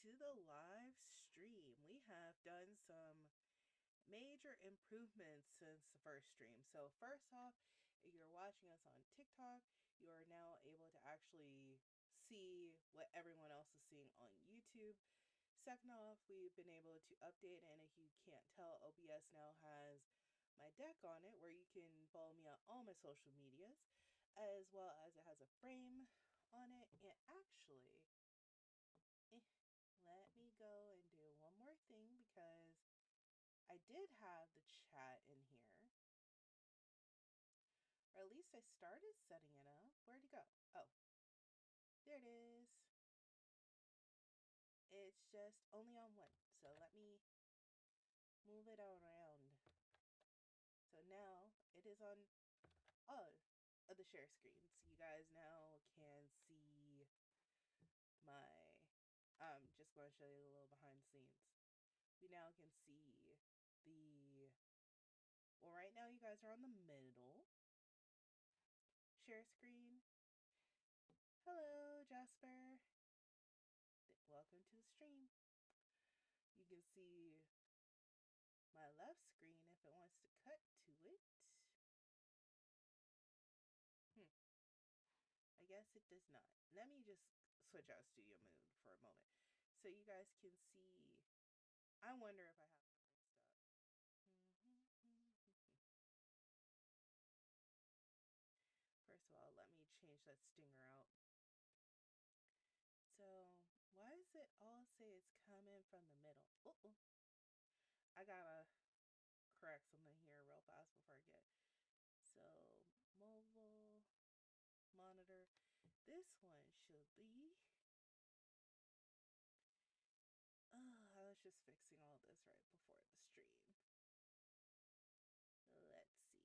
to the live stream. We have done some major improvements since the first stream. So, first off, if you're watching us on TikTok, you are now able to actually see what everyone else is seeing on YouTube. Second off, we've been able to update, and if you can't tell, OBS now has my deck on it where you can follow me on all my social medias, as well as it has a frame on it. And actually, let me go and do one more thing because I did have the chat in here. Or at least I started setting it up. Where'd it go? Oh, there it is. It's just only on one. So let me move it around. So now it is on all of the share screens. You guys now can see my... I'm just going to show you a little behind the scenes. We now can see the... Well, right now you guys are on the middle share screen. Hello, Jasper. Welcome to the stream. You can see my left screen if it wants to cut to it. I guess it does not. Let me just switch out studio mode for a moment so you guys can see. I wonder if I have it mixed up. First of all, let me change that stinger out. So, why does it all say it's coming from the middle? Uh-oh. I gotta correct something here real fast before I get. So, mobile monitor. This one should be... I was just fixing all this right before the stream. Let's see.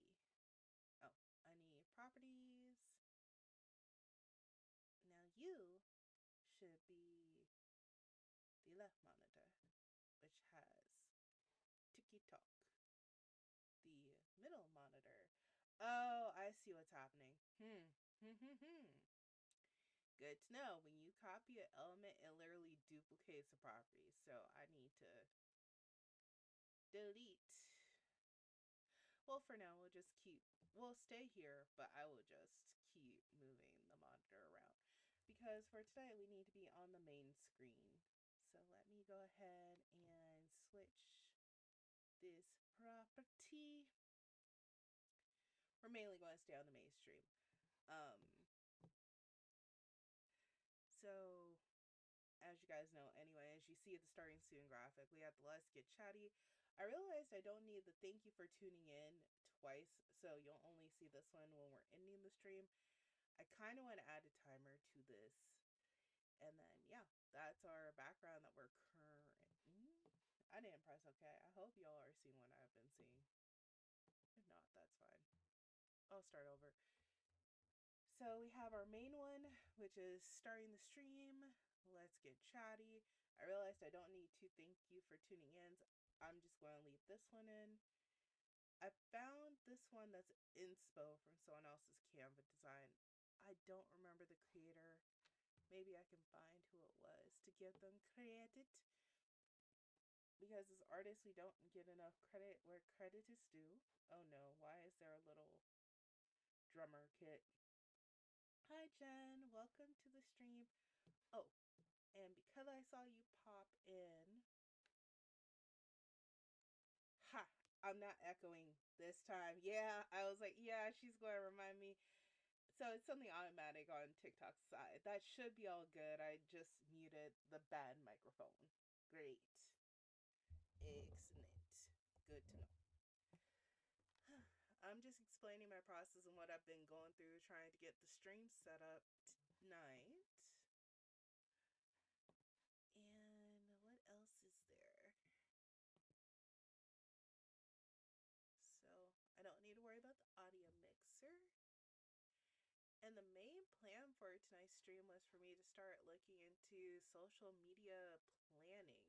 Oh, I need properties. Now you should be the left monitor, which has TikTok. The middle monitor. Oh, I see what's happening. Good to know. When you copy an element, it literally duplicates the properties. So I need to delete. Well, for now, we'll stay here, but I will just keep moving the monitor around. Because for today, we need to be on the main screen. So let me go ahead and switch this property. We're mainly going to stay on the main stream. So, as you guys know anyway, as you see at the starting soon graphic, we have the Let's Get Chatty. I realized I don't need the thank you for tuning in twice, so you'll only see this one when we're ending the stream. I kind of want to add a timer to this. And then, yeah, that's our background that we're currently... I didn't press okay. I hope y'all are seeing what I've been seeing. If not, that's fine. I'll start over. So we have our main one, which is starting the stream. Let's get chatty. I realized I don't need to thank you for tuning in. So I'm just going to leave this one in. I found this one that's inspo from someone else's Canva design. I don't remember the creator. Maybe I can find who it was to give them credit. Because as artists, we don't get enough credit where credit is due. Oh no, why is there a little drummer kit? Hi Jen, welcome to the stream. Oh, and because I saw you pop in... Ha! I'm not echoing this time. Yeah, I was like, yeah, she's going to remind me. So it's something automatic on TikTok's side. That should be all good. I just muted the bad microphone. Great. Excellent. Good to know. I'm just explaining my process and what I've been going through trying to get the stream set up tonight. And what else is there? So I don't need to worry about the audio mixer. And the main plan for tonight's stream was for me to start looking into social media planning.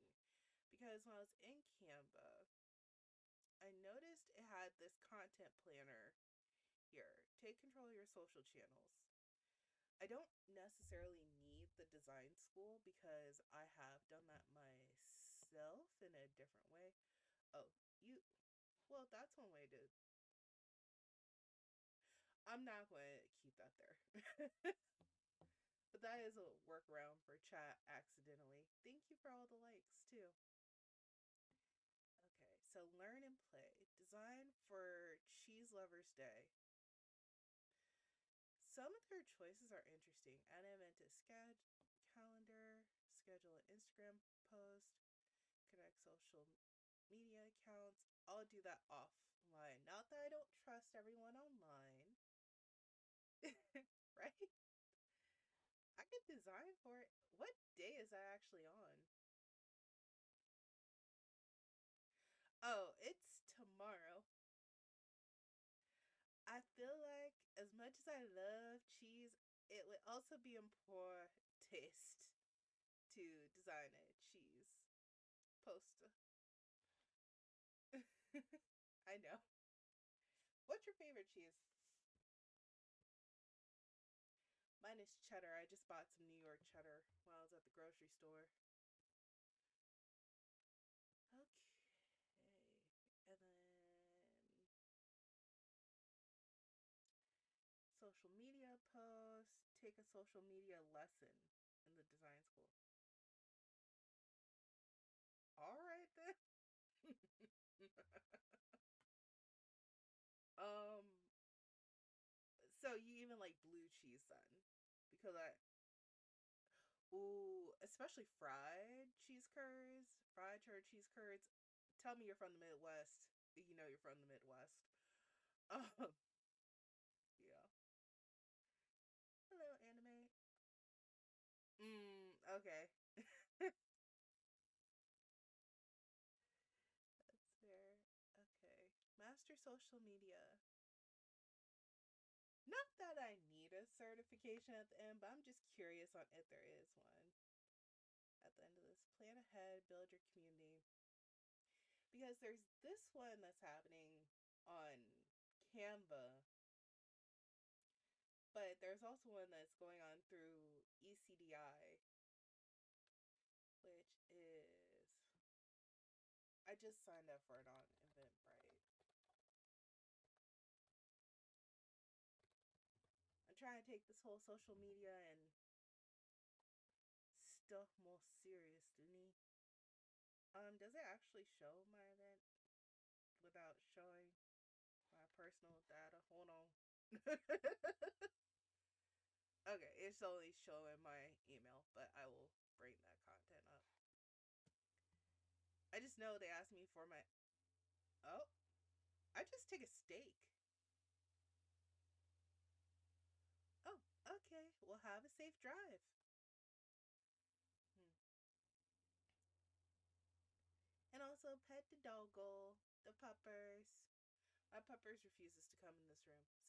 Because when I was in Canva, I noticed it had this content planner here. Take control of your social channels. I don't necessarily need the design school because I have done that myself in a different way. Oh, you, well, that's one way to. I'm not going to keep that there. But that is a workaround for chat accidentally. Thank you for all the likes, too. Okay, so learn and play. Design for Cheese Lovers Day. Some of their choices are interesting. Add them into calendar, schedule an Instagram post, connect social media accounts. I'll do that offline. Not that I don't trust everyone online, right? I can design for it. What day is that actually on? Oh, it's tomorrow. I feel like as much as I love cheese, it would also be in poor taste to design a cheese poster. I know. What's your favorite cheese? Mine is cheddar. I just bought some New York cheddar while I was at the grocery store. Okay. And then social media posts. Take a social media lesson in the design school. All right then. um. So you even like blue cheese then? Because I ooh, especially fried cheese curds, fried cheddar cheese curds. Tell me you're from the Midwest. You know you're from the Midwest. Um, yeah. Hello, anime. Okay. That's fair. Okay. Master social media. Not that I need a certification at the end, but I'm just curious on if there is one. At the end of this, plan ahead, build your community. Because there's this one that's happening on Canva, but there's also one that's going on through ECDI, which is I just signed up for it on Eventbrite. I'm trying to take this whole social media and stuff more seriously. Does it actually show my event without showing my personal data? Hold on. Okay, it's only showing my email, but I will bring that content up. I just know they asked me for my. Oh, I just take a steak. Oh, okay. Well, have a safe drive. Hmm. And also pet the doggo, the puppers. My puppers refuses to come in this room, so.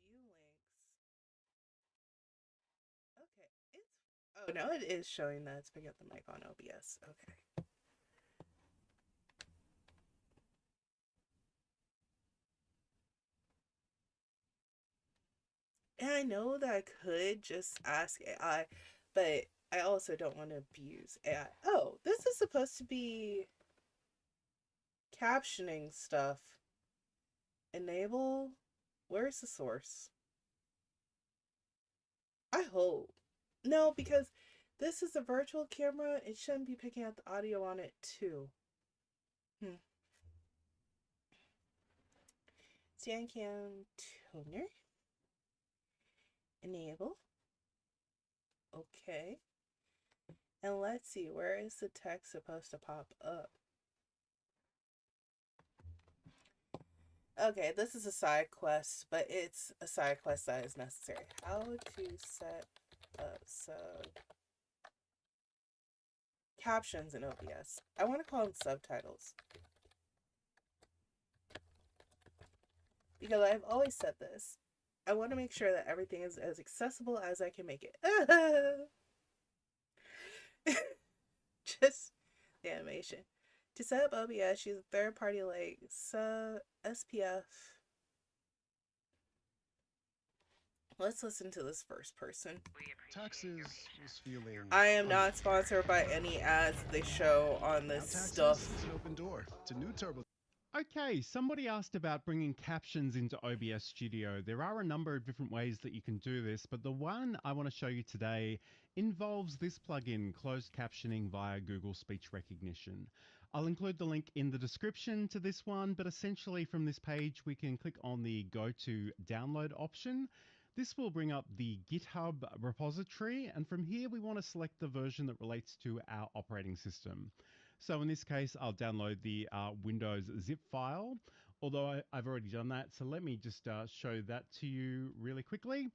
Hmm. View links. Okay, it's. Oh no, it is showing that it's picking up the mic on OBS. Okay. And I know that I could just ask AI, but I also don't want to abuse AI. Oh, this is supposed to be captioning stuff. Enable. Where's the source? I hope. No, because this is a virtual camera. It shouldn't be picking up the audio on it, too. Hmm. SandCam toner. Enable. Okay. And let's see, where is the text supposed to pop up? Okay, this is a side quest, but it's a side quest that is necessary. How to set up captions in OBS. I want to call them subtitles. Because I've always said this. I want to make sure that everything is as accessible as I can make it. Just the animation. To set up OBS, use a third party like SPF. Let's listen to this first person. Taxes was feeling I am under not pressure. sponsored by any ads they show on Now this taxes stuff. is an open door to new turbo. Okay, somebody asked about bringing captions into OBS Studio. There are a number of different ways that you can do this, but the one I want to show you today involves this plugin, closed captioning via Google Speech Recognition. I'll include the link in the description to this one, but essentially from this page, we can click on the Go to Download option. This will bring up the GitHub repository, and from here we want to select the version that relates to our operating system. So in this case, I'll download the Windows zip file, although I've already done that. So let me just show that to you really quickly.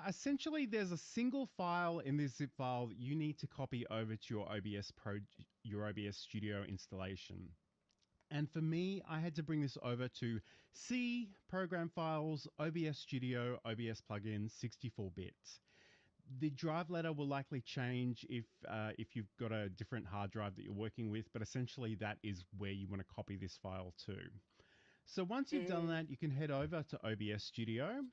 Essentially, there's a single file in this zip file that you need to copy over to your OBS Studio installation. And for me, I had to bring this over to C, Program Files, OBS Studio, OBS Plugins, 64-bit. The drive letter will likely change if you've got a different hard drive that you're working with, but essentially that is where you want to copy this file to. So once you've done Mm. that, you can head over to OBS Studio.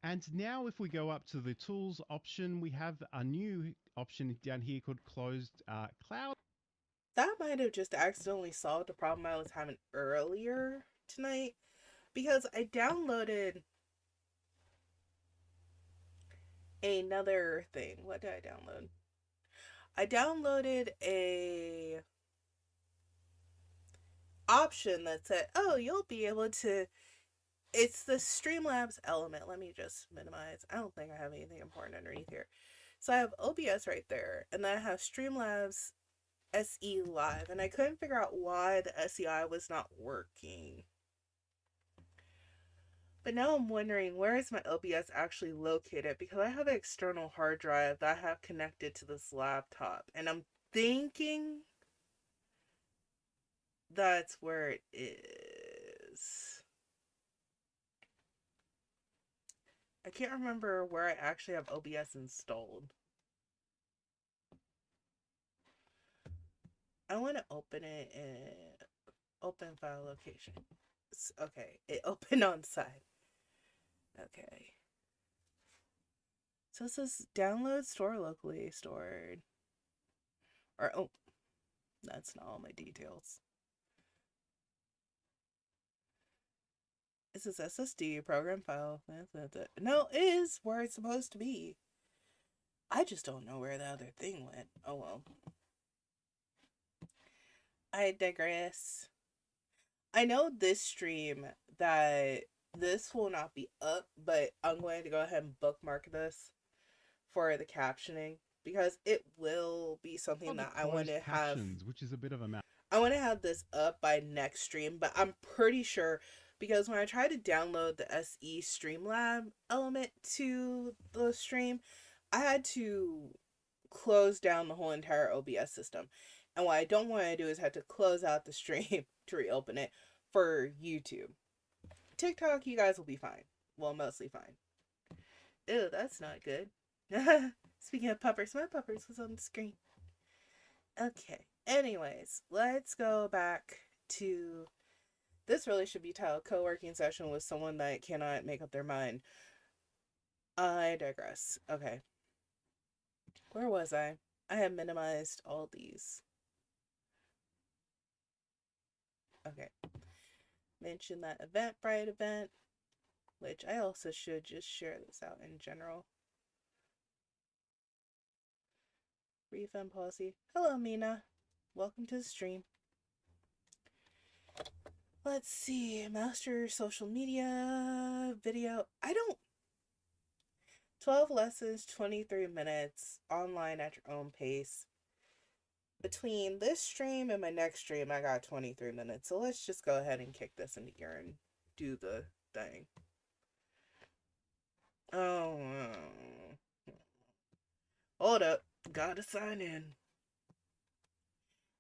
And now if we go up to the tools option, we have a new option down here called closed cloud. That might have just accidentally solved the problem I was having earlier tonight because I downloaded another thing. What did I download? I downloaded a option that said, "Oh, you'll be able to." It's the Streamlabs element. Let me just minimize. I don't think I have anything important underneath here. So I have OBS right there, and then I have Streamlabs SE Live, and I couldn't figure out why the SEI was not working. But now I'm wondering, where is my OBS actually located, because I have an external hard drive that I have connected to this laptop, and I'm thinking that's where it is. I can't remember where I actually have OBS installed. I want to open it in open file location. Okay, it opened on side. Okay. So it says download, store locally, stored. Or, oh, that's not all my details. It says SSD, program file. No, it is where it's supposed to be. I just don't know where the other thing went. Oh well. I digress. I know this stream that this will not be up, but I'm going to go ahead and bookmark this for the captioning because it will be something The that I want closed to have. captions, which is a bit of a mouth. I want to have this up by next stream, but I'm pretty sure because when I tried to download the SE Streamlab element to the stream, I had to close down the whole entire OBS system. And what I don't want to do is have to close out the stream to reopen it for YouTube. TikTok, you guys will be fine. Well, mostly fine. Ew, that's not good. Speaking of puppers, my puppers was on the screen. Okay. Anyways, let's go back to this. Really should be titled co-working session with someone that cannot make up their mind. I digress. Okay. Where was I? I have minimized all these. Okay. Mention that Eventbrite event, which I also should just share this out in general. Refund policy. Hello, Mina. Welcome to the stream. Let's see. Master social media video. I don't. 12 lessons, 23 minutes, online at your own pace. Between this stream and my next stream, I got 23 minutes. So let's just go ahead and kick this into gear and do the thing. Oh. Hold up. Gotta sign in.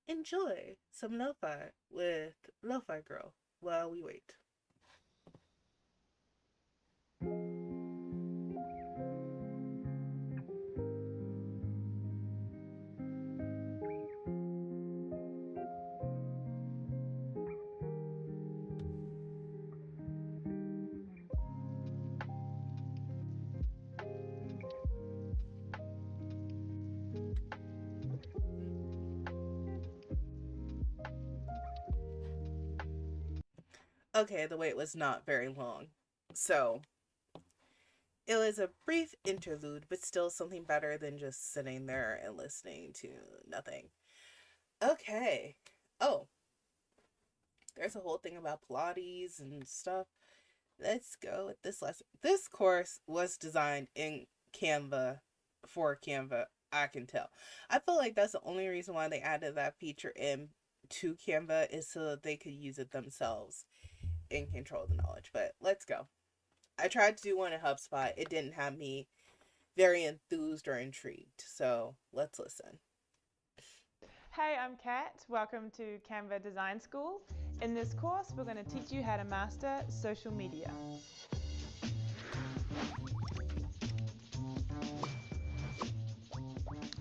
Enjoy some lo-fi with Lo-Fi Girl while we wait. Okay, the wait was not very long. So, it was a brief interlude, but still something better than just sitting there and listening to nothing. Okay. Oh, there's a whole thing about Pilates and stuff. Let's go with this lesson. This course was designed in Canva for Canva, I can tell. I feel like that's the only reason why they added that feature in to Canva is so that they could use it themselves and control the knowledge. But let's go. I tried to do one in HubSpot. It didn't have me very enthused or intrigued. So let's listen. Hey, I'm Kat. Welcome to Canva Design School. In this course, we're going to teach you how to master social media.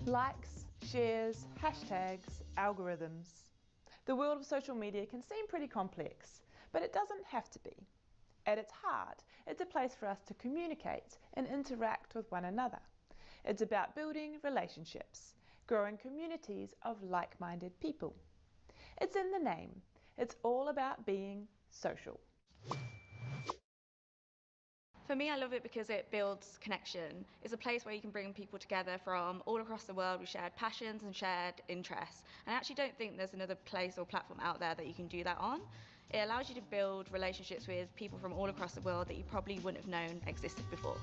Likes, shares, hashtags, algorithms. The world of social media can seem pretty complex, but it doesn't have to be. At its heart, it's a place for us to communicate and interact with one another. It's about building relationships, growing communities of like-minded people. It's in the name. It's all about being social. For me, I love it because it builds connection. It's a place where you can bring people together from all across the world with shared passions and shared interests. And I actually don't think there's another place or platform out there that you can do that on. It allows you to build relationships with people from all across the world that you probably wouldn't have known existed before.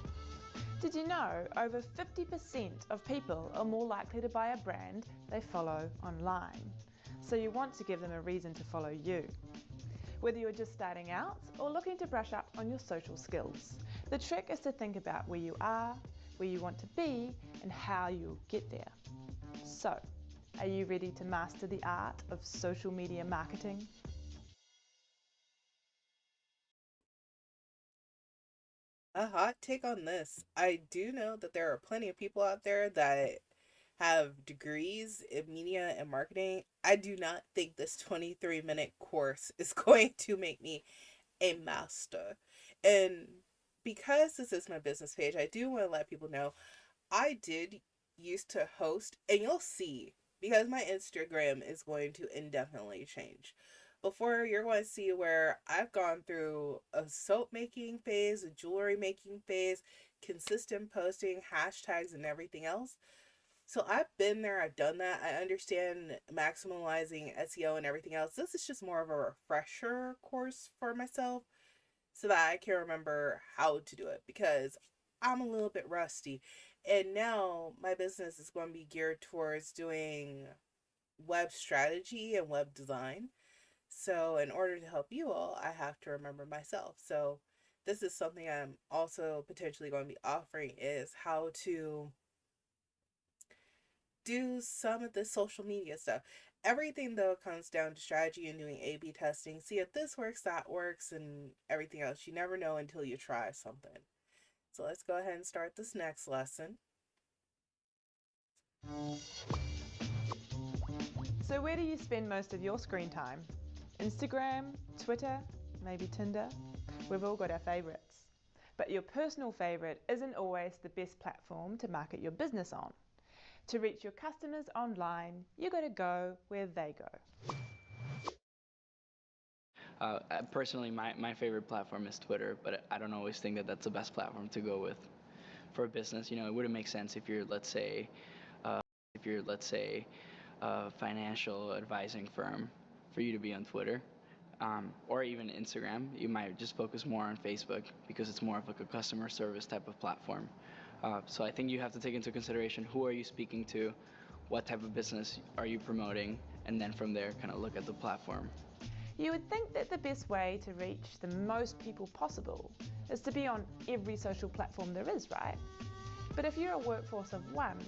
Did you know over 50% of people are more likely to buy a brand they follow online? So you want to give them a reason to follow you. Whether you're just starting out or looking to brush up on your social skills, the trick is to think about where you are, where you want to be, and how you'll get there. So, are you ready to master the art of social media marketing? A hot take on this. I do know that there are plenty of people out there that have degrees in media and marketing. I do not think this 23-minute course is going to make me a master. And because this is my business page, I do want to let people know I did used to host, and you'll see because my Instagram is going to indefinitely change. Before, you're going to see where I've gone through a soap making phase, a jewelry making phase, consistent posting, hashtags, and everything else. So I've been there, I've done that. I understand maximizing SEO and everything else. This is just more of a refresher course for myself so that I can remember how to do it because I'm a little bit rusty. And now my business is going to be geared towards doing web strategy and web design. So in order to help you all, I have to remember myself. So this is something I'm also potentially going to be offering is how to do some of the social media stuff. Everything though comes down to strategy and doing A/B testing. See if this works, that works, and everything else. You never know until you try something. So let's go ahead and start this next lesson. So where do you spend most of your screen time? Instagram, Twitter, maybe Tinder? We've all got our favourites. But your personal favourite isn't always the best platform to market your business on. To reach your customers online, you got to go where they go. Personally, my favorite platform is Twitter, but I don't always think that that's the best platform to go with for a business. You know, it wouldn't make sense if you're, let's say, a financial advising firm for you to be on Twitter, or even Instagram. You might just focus more on Facebook because it's more of like a customer service type of platform. So I think you have to take into consideration who are you speaking to, what type of business are you promoting, and then from there kind of look at the platform. You would think that the best way to reach the most people possible is to be on every social platform there is, right? But if you're a workforce of one,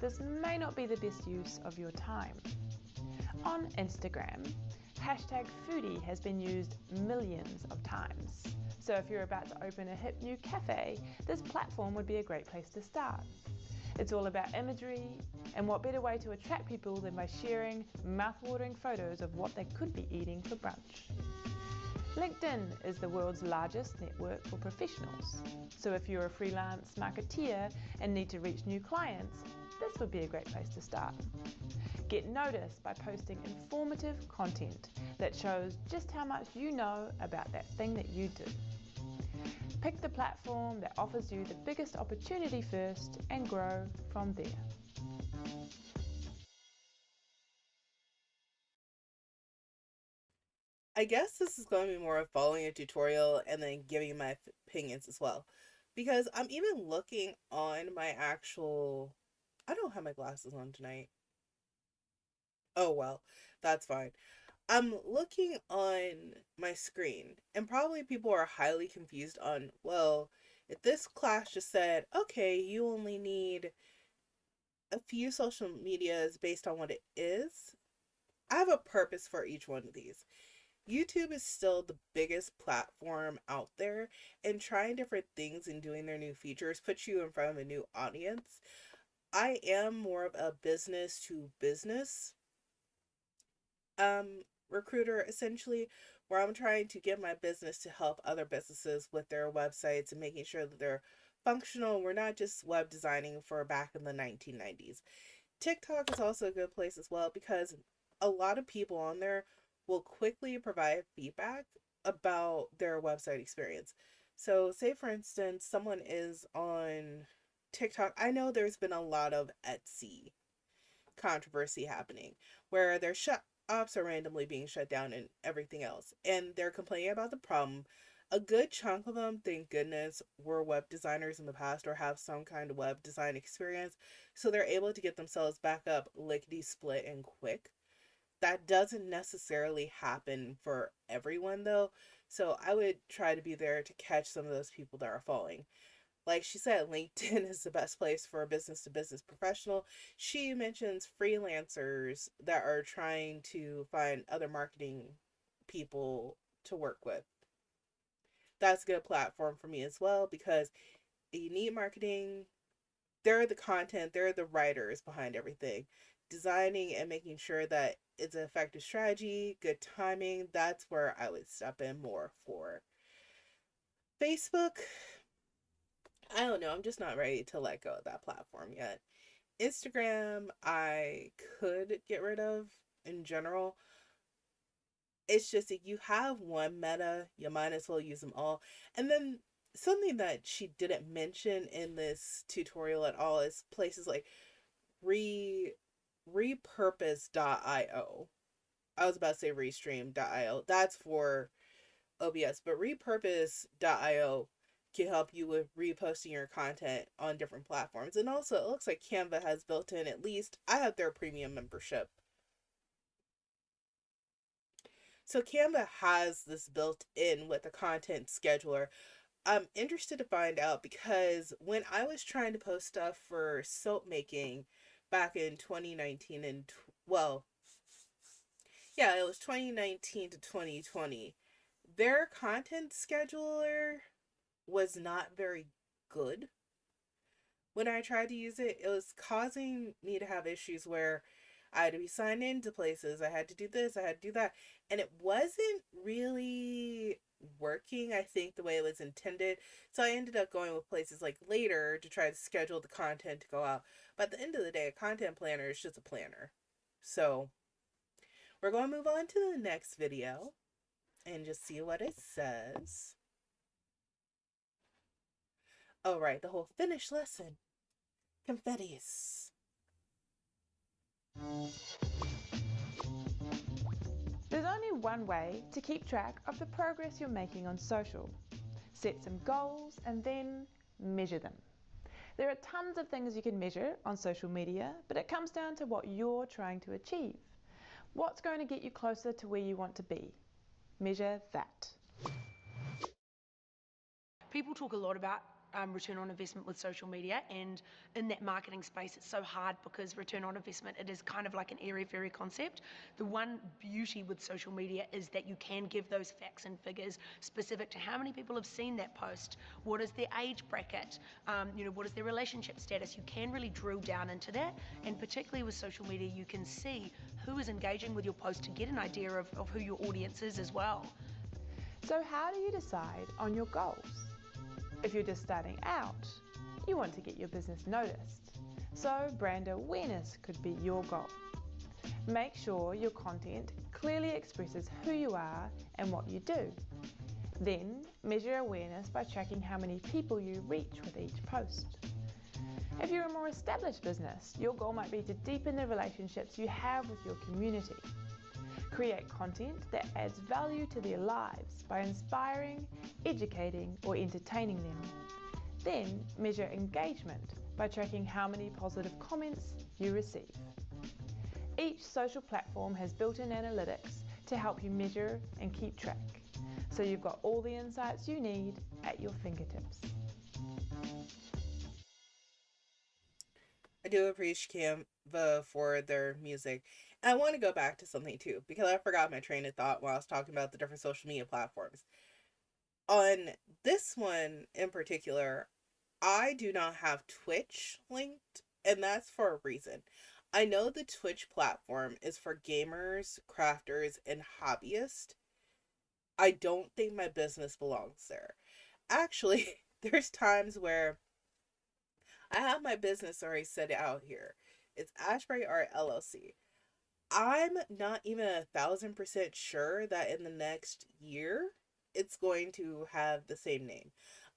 this may not be the best use of your time. On Instagram, hashtag foodie has been used millions of times. So if you're about to open a hip new cafe, this platform would be a great place to start. It's all about imagery, and what better way to attract people than by sharing mouth-watering photos of what they could be eating for brunch. LinkedIn is the world's largest network for professionals. So if you're a freelance marketeer and need to reach new clients, this would be a great place to start. Get noticed by posting informative content that shows just how much you know about that thing that you do. Pick the platform that offers you the biggest opportunity first and grow from there. I guess this is going to be more of following a tutorial and then giving my opinions as well. Because I'm even looking on my actual... I don't have my glasses on tonight. Oh well, that's fine. I'm looking on my screen, and probably people are highly confused on, well, if this class just said, okay, you only need a few social medias based on what it is, I have a purpose for each one of these. YouTube is still the biggest platform out there, and trying different things and doing their new features puts you in front of a new audience. I am more of a business to business recruiter, essentially, where I'm trying to get my business to help other businesses with their websites and making sure that they're functional. We're not just web designing for back in the 1990s. TikTok is also a good place as well, because a lot of people on there will quickly provide feedback about their website experience. So say for instance someone is on TikTok. I know there's been a lot of Etsy controversy happening where their shops are randomly being shut down and everything else, and they're complaining about the problem. A good chunk of them, thank goodness, were web designers in the past or have some kind of web design experience, so they're able to get themselves back up lickety split and quick. That doesn't necessarily happen for everyone though, so I would try to be there to catch some of those people that are falling. Like she said, LinkedIn is the best place for a business to business professional. She mentions freelancers that are trying to find other marketing people to work with. That's a good platform for me as well, because you need marketing. They're the content, they're the writers behind everything. Designing and making sure that it's an effective strategy, good timing, that's where I would step in more for. Facebook, I don't know, I'm just not ready to let go of that platform yet. Instagram, I could get rid of in general. It's just that you have one meta, you might as well use them all. And then something that she didn't mention in this tutorial at all is places like repurpose.io. I was about to say restream.io. That's for OBS, but repurpose.io can help you with reposting your content on different platforms. And also, it looks like Canva has built in, at least I have their premium membership. So Canva has this built in with a content scheduler. I'm interested to find out, because when I was trying to post stuff for soap making back in 2019 and well, yeah, it was 2019 to 2020. Their content scheduler was not very good. When I tried to use it, it was causing me to have issues where I had to be signed into places, I had to do this, I had to do that, and it wasn't really working, I think, the way it was intended. So I ended up going with places like Later to try to schedule the content to go out. But at the end of the day, a content planner is just a planner. So we're going to move on to the next video and just see what it says. Oh, right, the whole finished lesson. Confettis. There's only one way to keep track of the progress you're making on social. Set some goals and then measure them. There are tons of things you can measure on social media, but it comes down to what you're trying to achieve. What's going to get you closer to where you want to be? Measure that. People talk a lot about return on investment with social media, and in that marketing space it's so hard because return on investment, it is kind of like an airy-fairy concept. The one beauty with social media is that you can give those facts and figures specific to how many people have seen that post, what is their age bracket, what is their relationship status. You can really drill down into that, and particularly with social media you can see who is engaging with your post to get an idea of who your audience is as well. So how do you decide on your goals? If you're just starting out, you want to get your business noticed. So brand awareness could be your goal. Make sure your content clearly expresses who you are and what you do. Then, measure awareness by tracking how many people you reach with each post. If you're a more established business, your goal might be to deepen the relationships you have with your community. Create content that adds value to their lives by inspiring, educating, or entertaining them. Then, measure engagement by tracking how many positive comments you receive. Each social platform has built-in analytics to help you measure and keep track, so you've got all the insights you need at your fingertips. I do appreciate Canva for their music. And I want to go back to something too, because I forgot my train of thought while I was talking about the different social media platforms. On this one in particular, I do not have Twitch linked, and that's for a reason. I know the Twitch platform is for gamers, crafters, and hobbyists. I don't think my business belongs there. Actually, there's times where I have my business already set out here. It's Ashbury Art LLC. I'm not even 1,000% sure that in the next year it's going to have the same name.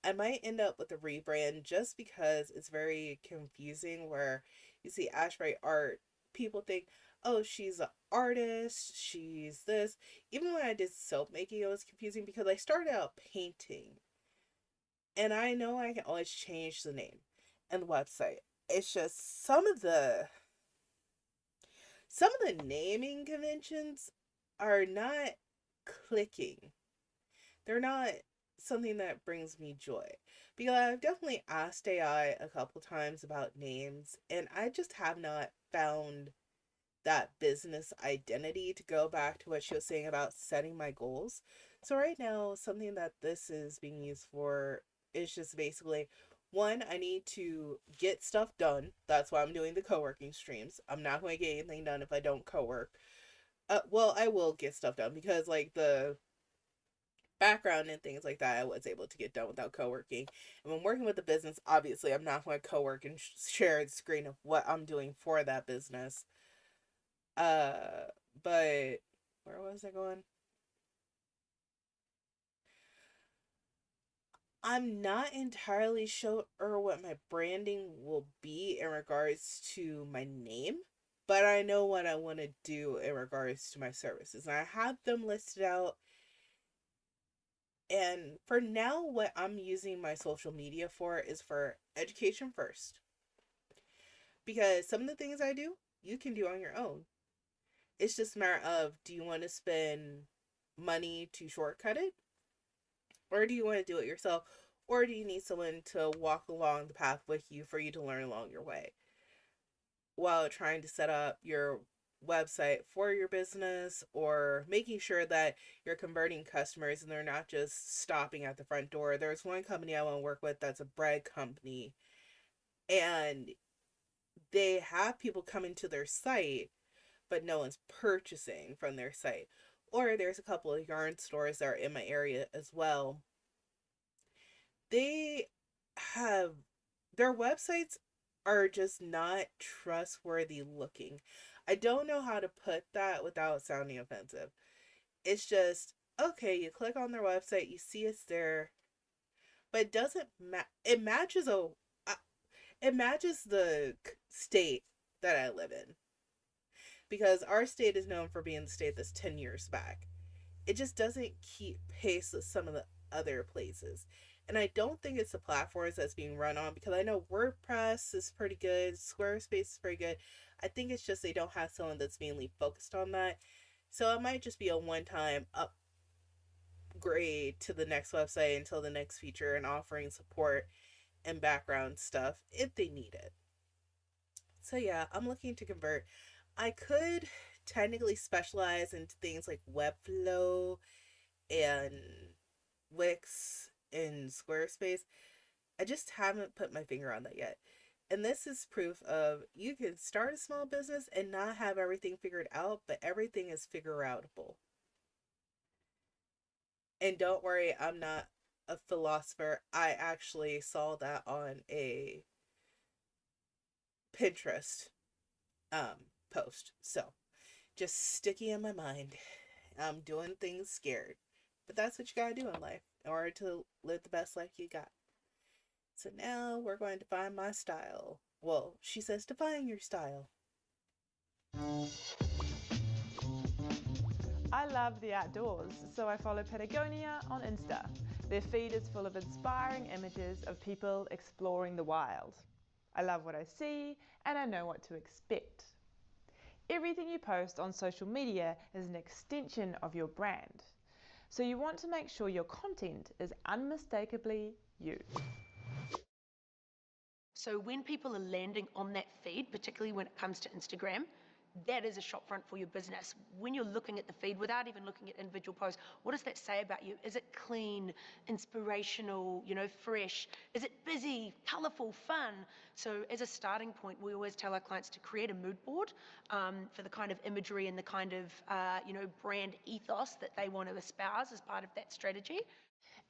I might end up with a rebrand just because it's very confusing where you see Ashbury Art, people think, oh, she's an artist, she's this. Even when I did soap making, it was confusing because I started out painting. And I know I can always change the name and the website. It's just some of the naming conventions are not clicking. They're not something that brings me joy. Because I've definitely asked AI a couple times about names, and I just have not found that business identity to go back to what she was saying about setting my goals. So right now, something that this is being used for is just basically one, I need to get stuff done. That's why I'm doing the co-working streams. I'm not going to get anything done if I don't co-work. Well, I will get stuff done because like the background and things like that, I was able to get done without co-working. And when working with the business, obviously, I'm not going to co-work and share the screen of what I'm doing for that business. But where was I going? I'm not entirely sure what my branding will be in regards to my name, but I know what I want to do in regards to my services. And I have them listed out. And for now, what I'm using my social media for is for education first. Because some of the things I do, you can do on your own. It's just a matter of, do you want to spend money to shortcut it? Or do you want to do it yourself? Or do you need someone to walk along the path with you for you to learn along your way while trying to set up your website for your business or making sure that you're converting customers and they're not just stopping at the front door? There's one company I want to work with that's a bread company, and they have people coming to their site, but no one's purchasing from their site. Or there's a couple of yarn stores that are in my area as well. They have their websites are just not trustworthy looking. I don't know how to put that without sounding offensive. It's just okay, you click on their website, you see it's there, but it doesn't it matches it matches the state that I live in. Because our state is known for being the state that's 10 years back. It just doesn't keep pace with some of the other places. And I don't think it's the platforms that's being run on, because I know WordPress is pretty good, Squarespace is pretty good. I think it's just they don't have someone that's mainly focused on that. So it might just be a one-time upgrade to the next website until the next feature and offering support and background stuff if they need it. So yeah, I'm looking to convert. I could technically specialize into things like Webflow and Wix and Squarespace. I just haven't put my finger on that yet. And this is proof of you can start a small business and not have everything figured out, but everything is figure outable. And don't worry, I'm not a philosopher. I actually saw that on a Pinterest post. So just sticky in my mind. I'm doing things scared. But that's what you gotta do in life in order to live the best life you got. So now we're going to find my style. Well, she says define your style. I love the outdoors, so I follow Patagonia on Insta. Their feed is full of inspiring images of people exploring the wild. I love what I see, and I know what to expect. Everything you post on social media is an extension of your brand. So you want to make sure your content is unmistakably you. So when people are landing on that feed, particularly when it comes to Instagram, that is a shopfront for your business. When you're looking at the feed, without even looking at individual posts, what does that say about you? Is it clean, inspirational, fresh? Is it busy, colorful, fun? So as a starting point, we always tell our clients to create a mood board for the kind of imagery and the kind of, brand ethos that they want to espouse as part of that strategy.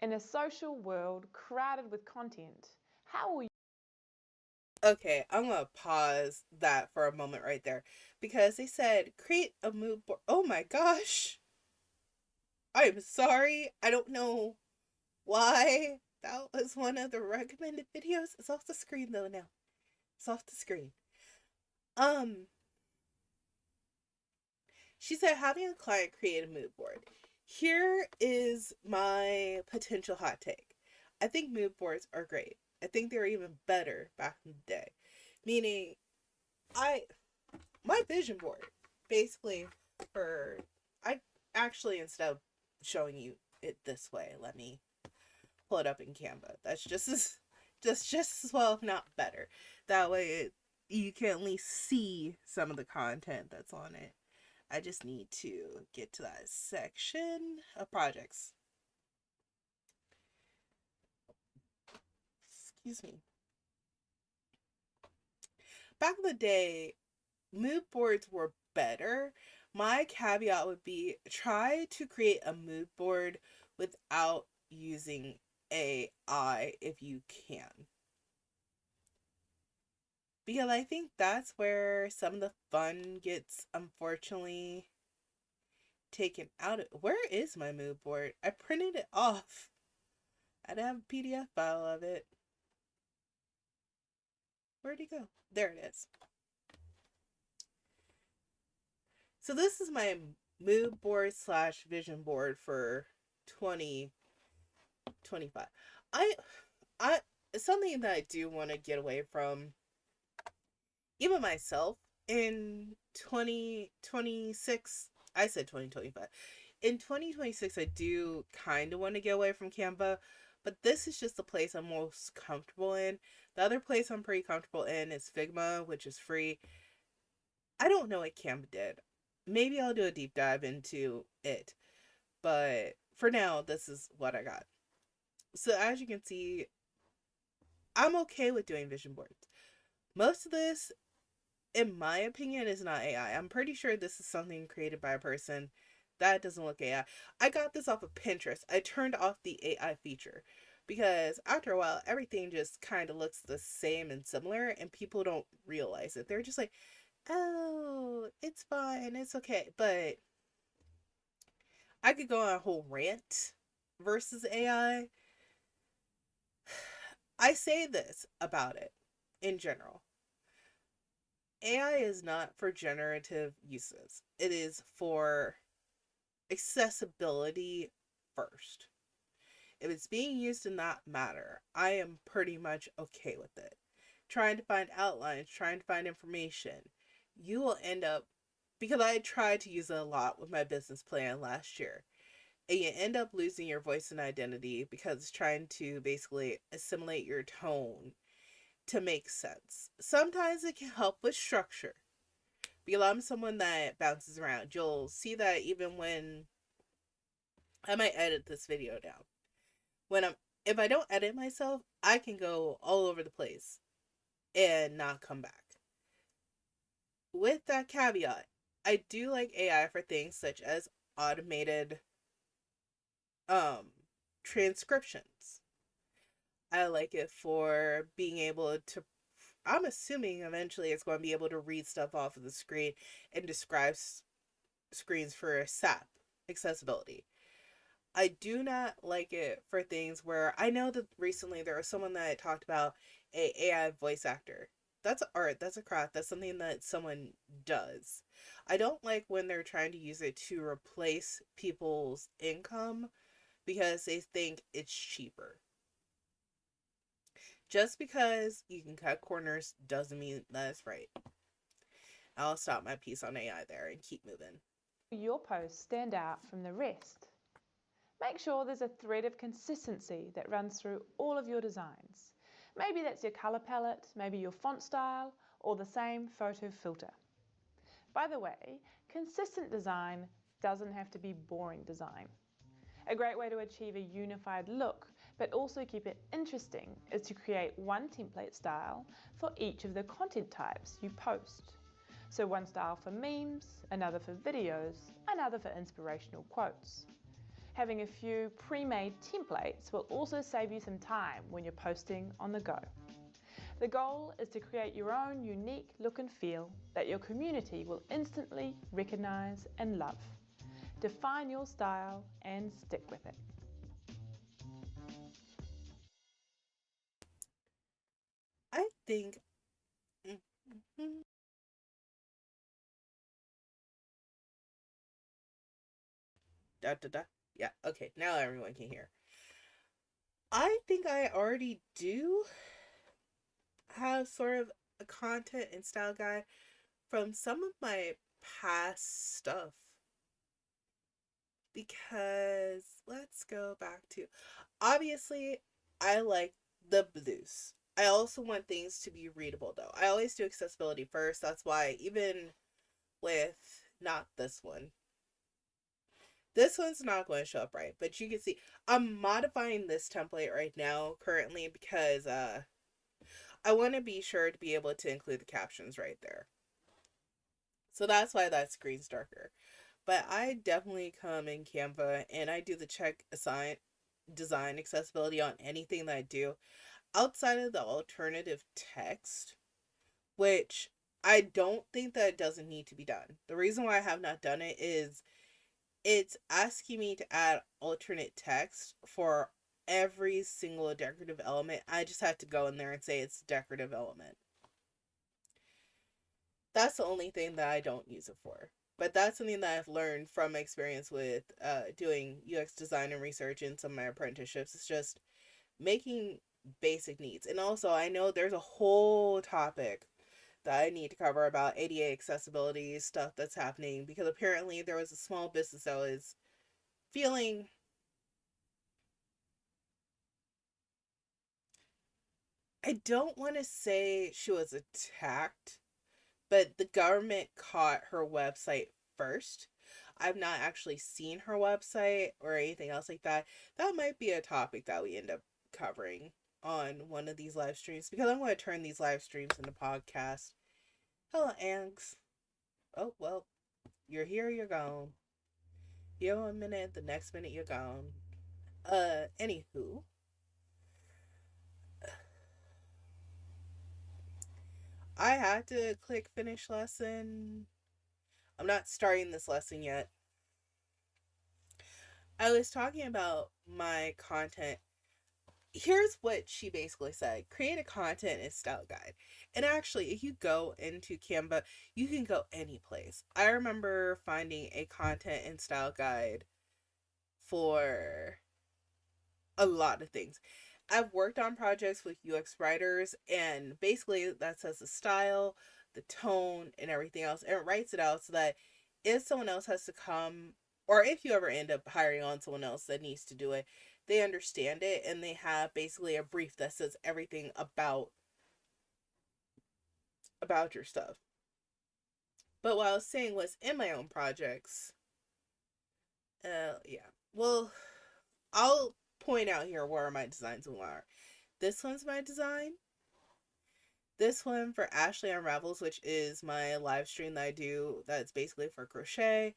In a social world crowded with content, how will you? Okay, I'm gonna pause that for a moment right there because they said create a mood board. Oh my gosh. I am sorry. I don't know why that was one of the recommended videos. It's off the screen though now. It's off the screen. She said having a client create a mood board. Here is my potential hot take. I think mood boards are great. I think they were even better back in the day. Meaning, my vision board, basically, I actually, instead of showing you it this way, let me pull it up in Canva. That's just as well, if not better. That way, you can at least see some of the content that's on it. I just need to get to that section of projects. Excuse me. Back in the day, mood boards were better. My caveat would be try to create a mood board without using AI if you can. Because I think that's where some of the fun gets, unfortunately, taken out of. Where is my mood board? I printed it off. I don't have a PDF file of it. Where'd it go? There it is. So this is my mood board / vision board for 2025. I it's something that I do want to get away from, even myself, in 2026. I said 2025. In 2026, I do kind of want to get away from Canva, but this is just the place I'm most comfortable in. The other place I'm pretty comfortable in is Figma, which is free. I don't know what Canva did. Maybe I'll do a deep dive into it. But for now, this is what I got. So as you can see, I'm okay with doing vision boards. Most of this, in my opinion, is not AI. I'm pretty sure this is something created by a person. That doesn't look AI. I got this off of Pinterest. I turned off the AI feature because after a while, everything just kind of looks the same and similar, and people don't realize it. They're just like, oh, it's fine, it's okay. But I could go on a whole rant versus AI. I say this about it in general. AI is not for generative uses. It is for accessibility first. If it's being used in that matter, I am pretty much okay with it. Trying to find outlines, trying to find information, you will end up, because I tried to use it a lot with my business plan last year, and you end up losing your voice and identity because it's trying to basically assimilate your tone to make sense. Sometimes it can help with structure, because I'm someone that bounces around. You'll see that even when I might edit this video down. If I don't edit myself, I can go all over the place and not come back. With that caveat, I do like AI for things such as automated transcriptions. I like it for being able to, I'm assuming eventually it's going to be able to read stuff off of the screen and describe screens for SAP accessibility. I do not like it for things where I know that recently there was someone that talked about a AI voice actor. That's art, that's a craft, that's something that someone does. I don't like when they're trying to use it to replace people's income because they think it's cheaper. Just because you can cut corners doesn't mean that's right. I'll stop my piece on AI there and keep moving. Your posts stand out from the rest. Make sure there's a thread of consistency that runs through all of your designs. Maybe that's your color palette, maybe your font style, or the same photo filter. By the way, consistent design doesn't have to be boring design. A great way to achieve a unified look, but also keep it interesting, is to create one template style for each of the content types you post. So one style for memes, another for videos, another for inspirational quotes. Having a few pre-made templates will also save you some time when you're posting on the go. The goal is to create your own unique look and feel that your community will instantly recognize and love. Define your style and stick with it. I think. Da, da, da. Yeah, okay, now everyone can hear. I think I already do have sort of a content and style guide from some of my past stuff. Because let's go back to, obviously, I like the blues. I also want things to be readable though. I always do accessibility first. That's why even with not this one. This one's not going to show up right, but you can see I'm modifying this template right now currently because I want to be sure to be able to include the captions right there. So that's why that screen's darker. But I definitely come in Canva and I do the check assign design accessibility on anything that I do outside of the alternative text, which I don't think that it doesn't need to be done. The reason why I have not done it is it's asking me to add alternate text for every single decorative element. I just have to go in there and say it's a decorative element. That's the only thing that I don't use it for. But that's something that I've learned from my experience with doing UX design and research in some of my apprenticeships. It's just making basic needs. And also, I know there's a whole topic that I need to cover about ADA accessibility stuff that's happening because apparently there was a small business that was feeling I don't want to say she was attacked, but the government caught her website first. I've not actually seen her website or anything else like that. That might be a topic that we end up covering on one of these live streams because I'm going to turn these live streams into podcasts. Hello, Angs. Oh, well, you're here, you're gone. You're 1 minute, the next minute you're gone. Anywho. I had to click finish lesson. I'm not starting this lesson yet. I was talking about my content. Here's what she basically said. Create a content and style guide. And actually, if you go into Canva, you can go any place. I remember finding a content and style guide for a lot of things. I've worked on projects with UX writers, and basically that says the style, the tone, and everything else, and it writes it out so that if someone else has to come, or if you ever end up hiring on someone else that needs to do it, they understand it and they have basically a brief that says everything about your stuff. But what I was saying was in my own projects, yeah. Well, I'll point out here where my designs are. This one's my design. This one for Ashley Unravels, which is my live stream that I do that's basically for crochet.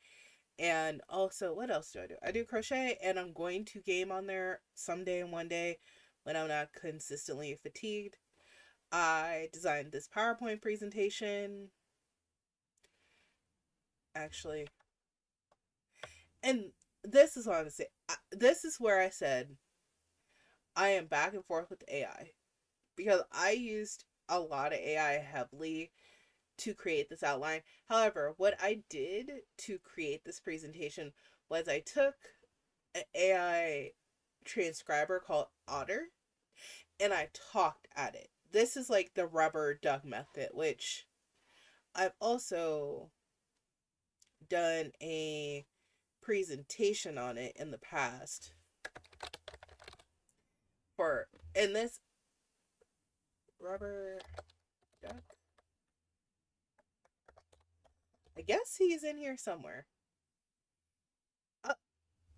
And also, what else do? I do crochet, and I'm going to game on there someday and one day when I'm not consistently fatigued. I designed this PowerPoint presentation. Actually, And this is what I'm saying. This is where I said I am back and forth with AI, because I used a lot of AI heavily to create this outline. However, what I did to create this presentation was I took an AI transcriber called Otter and I talked at it. This is like the rubber duck method, which I've also done a presentation on it in the past for, in this rubber duck, I guess he's in here somewhere.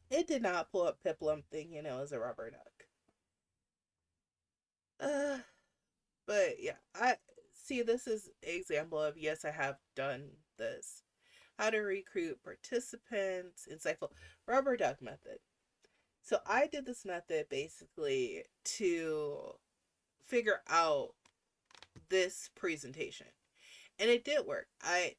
It did not pull up Piplum thinking it was a rubber duck. But yeah, I see this is an example of, yes, I have done this. How to recruit participants, insightful rubber duck method. So I did this method basically to figure out this presentation. And it did work. I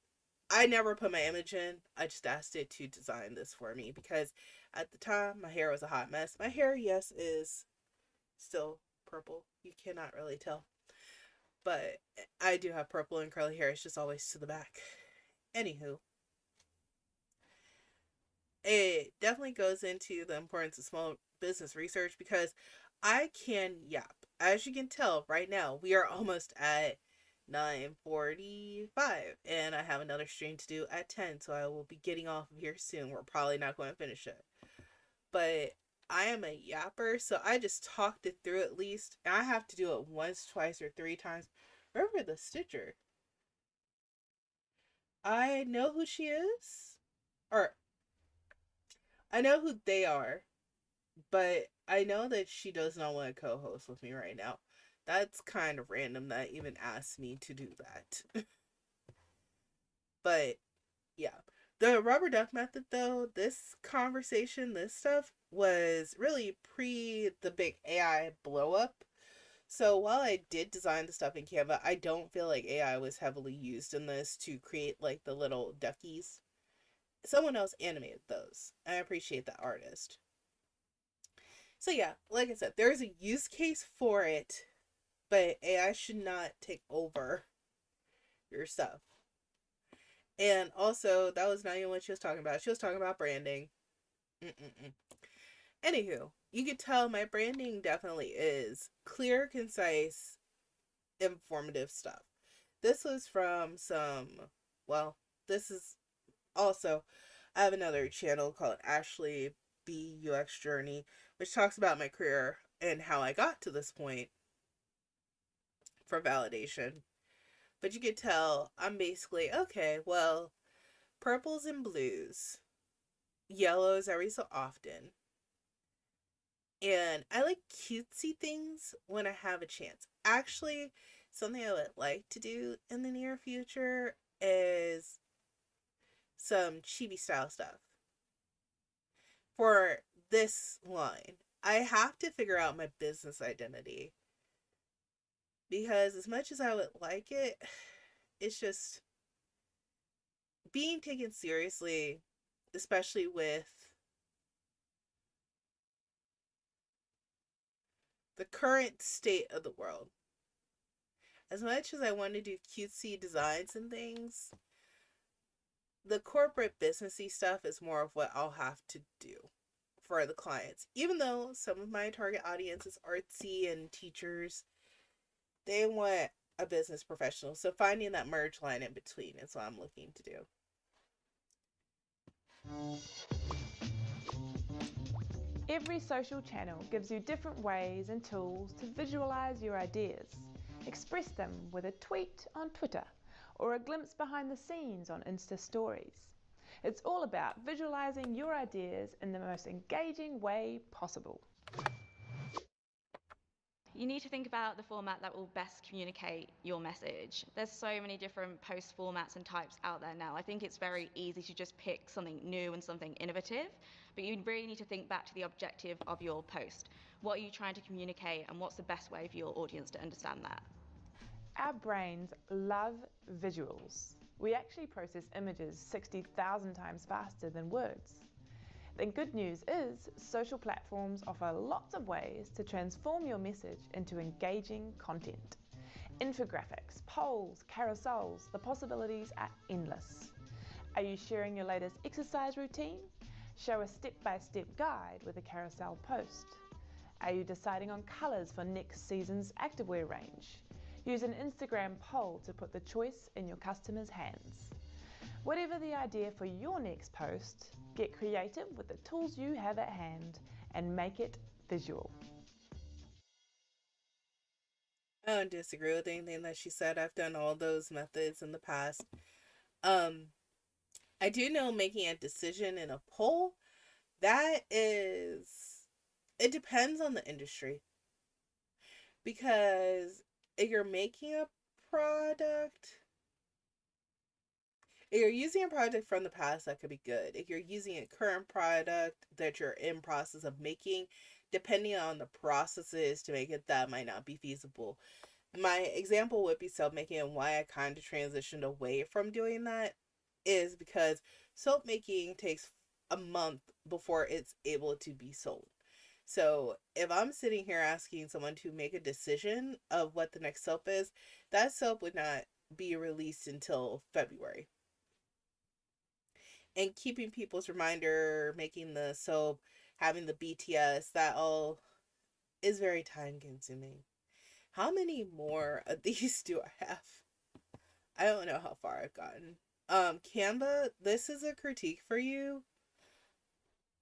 never put my image in. I just asked it to design this for me because at the time my hair was a hot mess. My hair, yes, is still purple. You cannot really tell. But I do have purple and curly hair. It's just always to the back. Anywho, it definitely goes into the importance of small business research because I can yap. As you can tell right now, we are almost at 9:45 and I have another stream to do at 10, so I will be getting off of here soon. We're probably not going to finish it. But I am a yapper, so I just talked it through at least. And I have to do it once, twice, or three times. Remember the Stitcher? I know who she is. Or, I know who they are. But I know that she does not want to co-host with me right now. That's kind of random that even asked me to do that. But yeah. The rubber duck method though, this conversation, this stuff was really pre the big AI blow up. So while I did design the stuff in Canva, I don't feel like AI was heavily used in this to create like the little duckies. Someone else animated those. I appreciate that artist. So yeah, like I said, there's a use case for it, but AI should not take over your stuff. And also, that was not even what she was talking about. She was talking about branding. Mm-mm-mm. Anywho, you could tell my branding definitely is clear, concise, informative stuff. This was from some, well, this is also, I have another channel called Ashley B UX Journey, which talks about my career and how I got to this point for validation. But you could tell I'm basically, okay, well, purples and blues, yellows every so often. And I like cutesy things when I have a chance. Actually, something I would like to do in the near future is some chibi style stuff for this line. I have to figure out my business identity because as much as I would like it, it's just being taken seriously, especially with the current state of the world. As much as I want to do cutesy designs and things, the corporate businessy stuff is more of what I'll have to do for the clients. Even though some of my target audience is artsy and teachers, they want a business professional. So finding that merge line in between is what I'm looking to do. Every social channel gives you different ways and tools to visualize your ideas. Express them with a tweet on Twitter or a glimpse behind the scenes on Insta Stories. It's all about visualizing your ideas in the most engaging way possible. You need to think about the format that will best communicate your message. There's so many different post formats and types out there now. I think it's very easy to just pick something new and something innovative, but you really need to think back to the objective of your post. What are you trying to communicate, and what's the best way for your audience to understand that? Our brains love visuals. We actually process images 60,000 times faster than words. then good news is social platforms offer lots of ways to transform your message into engaging content. Infographics, polls, carousels, the possibilities are endless. Are you sharing your latest exercise routine? Show a step-by-step guide with a carousel post. Are you deciding on colours for next season's activewear range? Use an Instagram poll to put the choice in your customers' hands. Whatever the idea for your next post, get creative with the tools you have at hand and make it visual. I don't disagree with anything that she said. I've done all those methods in the past. Um, I do know making a decision in a poll, it depends on the industry. Because if you're making a product, if you're using a product from the past, that could be good. If you're using a current product that you're in process of making, depending on the processes to make it, that might not be feasible. My example would be soap making, and why I kind of transitioned away from doing that is because soap making takes a month before it's able to be sold. So if I'm sitting here asking someone to make a decision of what the next soap is, that soap would not be released until February. And keeping people's reminder, making the soap, having the BTS, that all is very time consuming. How many more of these do I have? I don't know how far I've gotten. Canva, this is a critique for you.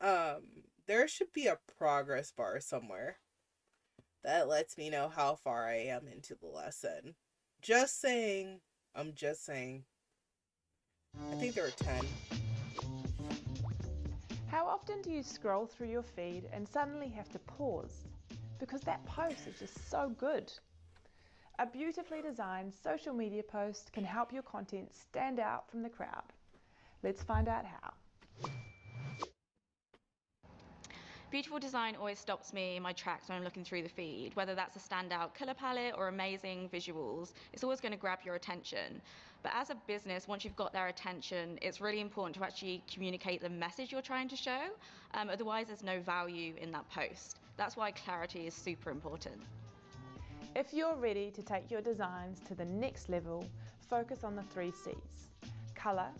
There should be a progress bar somewhere that lets me know how far I am into the lesson. Just saying. I'm just saying. I think there are 10. How often do you scroll through your feed and suddenly have to pause because that post is just so good? A beautifully designed social media post can help your content stand out from the crowd. Let's find out how. Beautiful design always stops me in my tracks when I'm looking through the feed, whether that's a standout colour palette or amazing visuals. It's always going to grab your attention. But as a business, once you've got their attention, it's really important to actually communicate the message you're trying to show. Otherwise, there's no value in that post. That's why clarity is super important. If you're ready to take your designs to the next level, focus on the 3 C's: colour,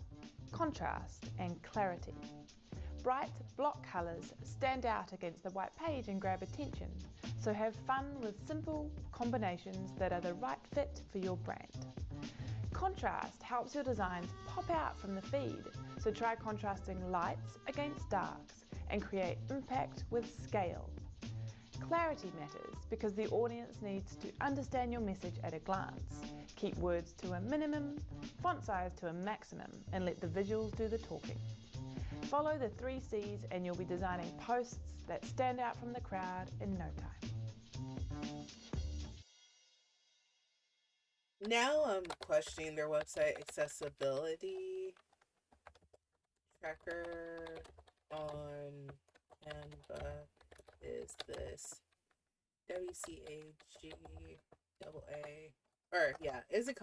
contrast, and clarity. Bright block colours stand out against the white page and grab attention, so have fun with simple combinations that are the right fit for your brand. Contrast helps your designs pop out from the feed, so try contrasting lights against darks and create impact with scale. Clarity matters because the audience needs to understand your message at a glance. Keep words to a minimum, font size to a maximum, and let the visuals do the talking. Follow the 3 C's and you'll be designing posts that stand out from the crowd in no time. Now I'm questioning their website accessibility tracker on Canva. Is this WCAG double A? Or yeah, is it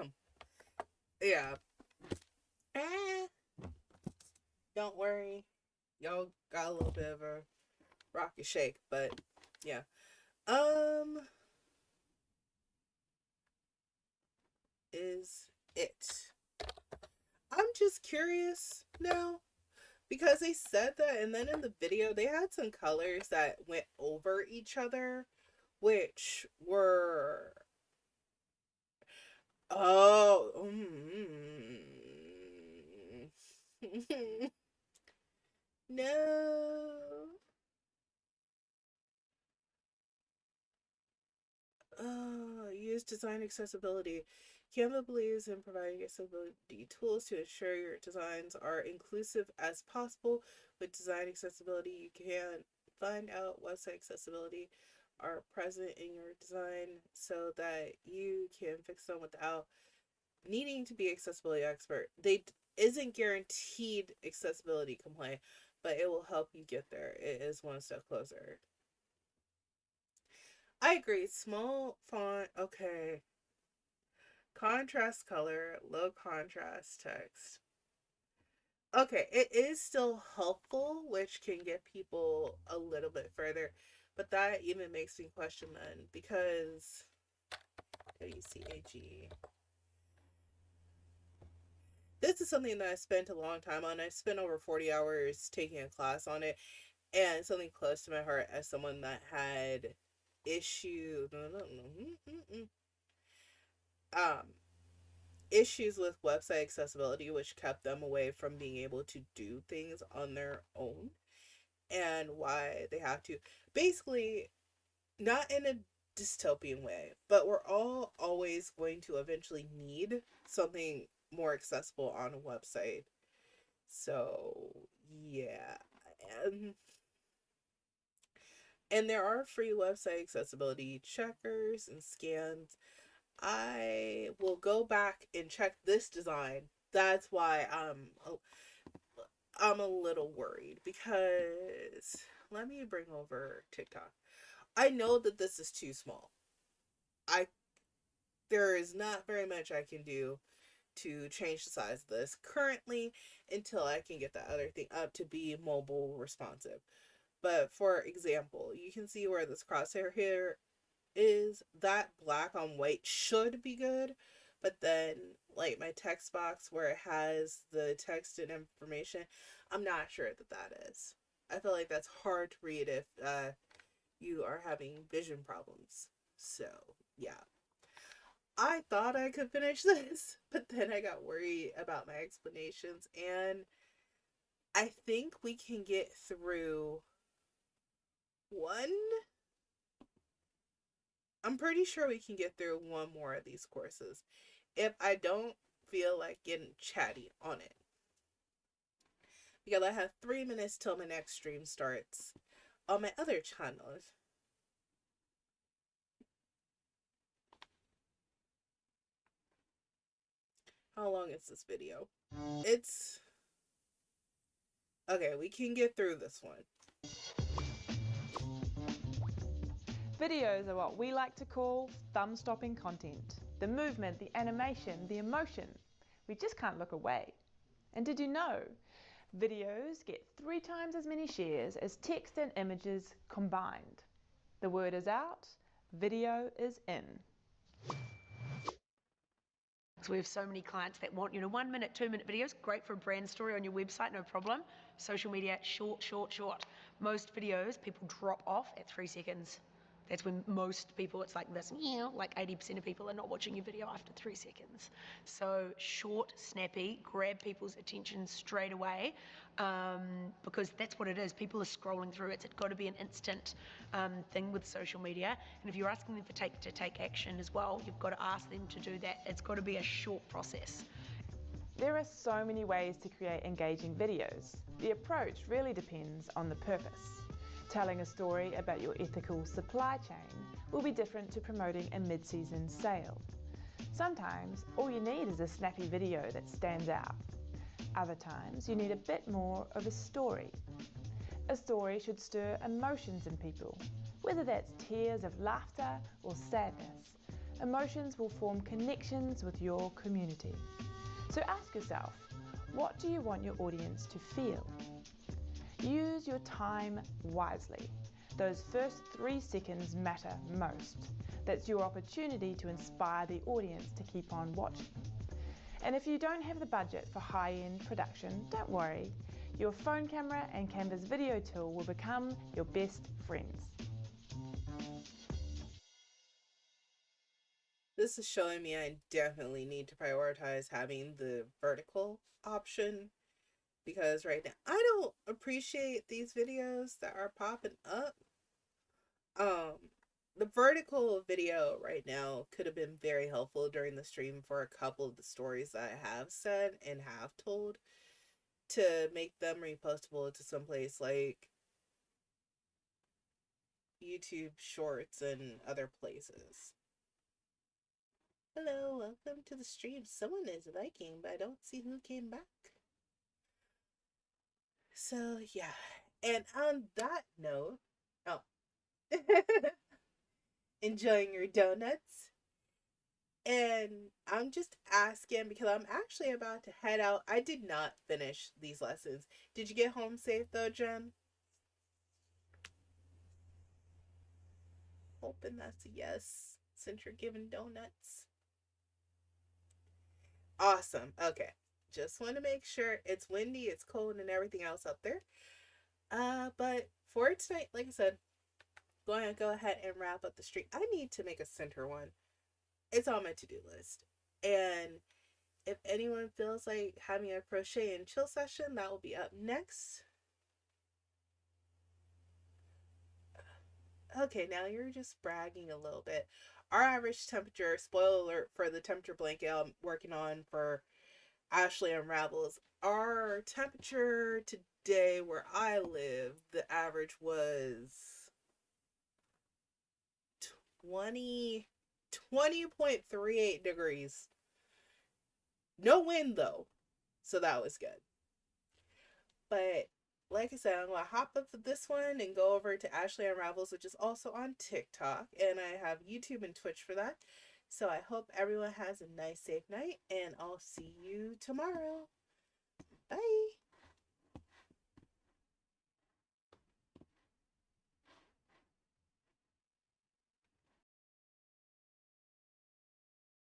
yeah. Don't worry. Y'all got a little bit of a rocky shake, but yeah. Is it? I'm just curious now because they said that, and then in the video they had some colors that went over each other, which were no. Use design accessibility. Canva believes in providing accessibility tools to ensure your designs are inclusive as possible. With design accessibility, you can find out website accessibility are present in your design so that you can fix them without needing to be accessibility expert. They isn't guaranteed accessibility compliant, but it will help you get there. It is one step closer. I agree. Small font, okay. Contrast color, low contrast text. Okay, it is still helpful, which can get people a little bit further, but that even makes me question then, because WCAG. This is something that I spent a long time on. I spent over 40 hours taking a class on it, and something close to my heart as someone that had issue um issues with website accessibility, which kept them away from being able to do things on their own, and why they have to basically, not in a dystopian way, but we're all always going to eventually need something more accessible on a website. So yeah. And there are free website accessibility checkers and scans. I will go back and check this design. That's why I'm a little worried, because let me bring over TikTok. I know that this is too small. I There is not very much I can do to change the size of this currently until I can get the other thing up to be mobile responsive. But for example, you can see where this crosshair here is. That black on white should be good, but then like my text box where it has the text and information, I'm not sure that is. I feel like that's hard to read if you are having vision problems. So yeah, I thought I could finish this, but then I got worried about my explanations, and I think we can get through one. I'm pretty sure we can get through one more of these courses if I don't feel like getting chatty on it. Because I have 3 minutes till my next stream starts on my other channels. How long is this video? It's okay, we can get through this one. Videos are what we like to call thumb-stopping content. The movement, the animation, the emotion. We just can't look away. And did you know? Videos get 3 times as many shares as text and images combined. The word is out, video is in. So we have so many clients that want, 1 minute, 2 minute videos, great for a brand story on your website, no problem. Social media, short, short, short. Most videos, people drop off at 3 seconds. That's when most people, it's like this, like 80% of people are not watching your video after 3 seconds. So short, snappy, grab people's attention straight away, because that's what it is. People are scrolling through it. It's got to be an instant thing with social media. And if you're asking them to take action as well, you've got to ask them to do that. It's got to be a short process. There are so many ways to create engaging videos. The approach really depends on the purpose. Telling a story about your ethical supply chain will be different to promoting a mid-season sale. Sometimes all you need is a snappy video that stands out. Other times you need a bit more of a story. A story should stir emotions in people, whether that's tears of laughter or sadness. Emotions will form connections with your community. So ask yourself, what do you want your audience to feel? Use your time wisely. Those first 3 seconds matter most. That's your opportunity to inspire the audience to keep on watching. And if you don't have the budget for high-end production, don't worry. Your phone camera and Canva's video tool will become your best friends. This is showing me I definitely need to prioritize having the vertical option, because right now I don't appreciate these videos that are popping up. The vertical video right now could have been very helpful during the stream for a couple of the stories that I have said and have told, to make them repostable to someplace like YouTube Shorts and other places. Hello, welcome to the stream. Someone is liking, but I don't see who came back. So, yeah. And on that note, oh, enjoying your donuts. And I'm just asking because I'm actually about to head out. I did not finish these lessons. Did you get home safe though, Jen? Hoping that's a yes, since you're giving donuts. Awesome. Okay. Just want to make sure. It's windy, it's cold, and everything else up there. But for tonight, like I said, going to go ahead and wrap up the stream. I need to make a center one. It's on my to-do list. And if anyone feels like having a crochet and chill session, that will be up next. Okay, now you're just bragging a little bit. Our average temperature, spoiler alert for the temperature blanket I'm working on for Ashley Unravels. Our temperature today where I live, the average was 20.38 degrees. No wind though, so that was good. But like I said, I'm gonna hop up to this one and go over to Ashley Unravels, which is also on TikTok, and I have YouTube and Twitch for that. So I hope everyone has a nice, safe night, and I'll see you tomorrow. Bye.